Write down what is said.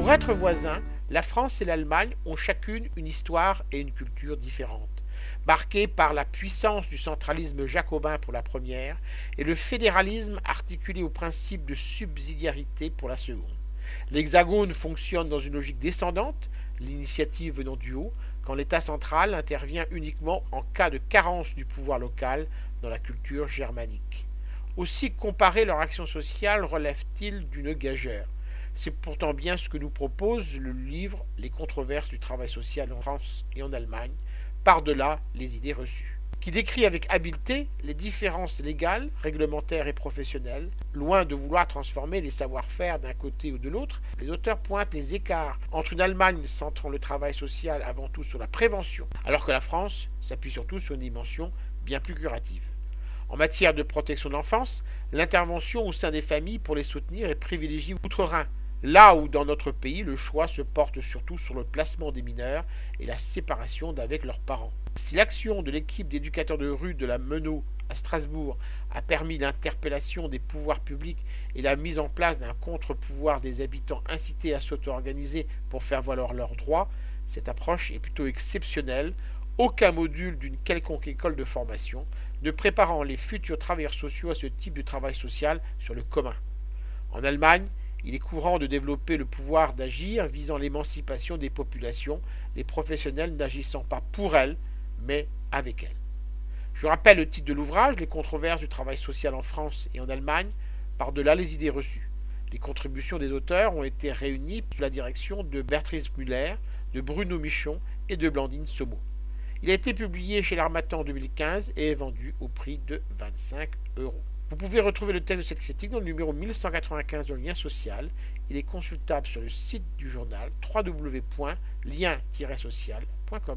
Pour être voisins, la France et l'Allemagne ont chacune une histoire et une culture différentes, marquées par la puissance du centralisme jacobin pour la première et le fédéralisme articulé au principe de subsidiarité pour la seconde. L'Hexagone fonctionne dans une logique descendante, l'initiative venant du haut, quand l'État central intervient uniquement en cas de carence du pouvoir local dans la culture germanique. Aussi, comparer leur action sociale relève-t-il d'une gageure? C'est pourtant bien ce que nous propose le livre Les controverses du travail social en France et en Allemagne, par-delà les idées reçues, qui décrit avec habileté les différences légales, réglementaires et professionnelles. Loin de vouloir transformer les savoir-faire d'un côté ou de l'autre, les auteurs pointent les écarts entre une Allemagne centrant le travail social avant tout sur la prévention, alors que la France s'appuie surtout sur une dimension bien plus curative. En matière de protection de l'enfance, l'intervention au sein des familles pour les soutenir est privilégiée outre-Rhin, là où dans notre pays le choix se porte surtout sur le placement des mineurs et la séparation d'avec leurs parents. Si l'action de l'équipe d'éducateurs de rue de la Meneaux à Strasbourg a permis l'interpellation des pouvoirs publics et la mise en place d'un contre-pouvoir des habitants incités à s'auto-organiser pour faire valoir leurs droits, cette approche est plutôt exceptionnelle. Aucun module d'une quelconque école de formation ne préparant les futurs travailleurs sociaux à ce type de travail social sur le commun. En Allemagne, il est courant de développer le pouvoir d'agir visant l'émancipation des populations, les professionnels n'agissant pas pour elles, mais avec elles. Je rappelle le titre de l'ouvrage, Les controverses du travail social en France et en Allemagne, par-delà les idées reçues. Les contributions des auteurs ont été réunies sous la direction de Bertrice Müller, de Bruno Michon et de Blandine Somo. Il a été publié chez l'Harmattan en 2015 et est vendu au prix de 25 euros. Vous pouvez retrouver le texte de cette critique dans le numéro 1195 de Lien Social. Il est consultable sur le site du journal www.lien-social.com.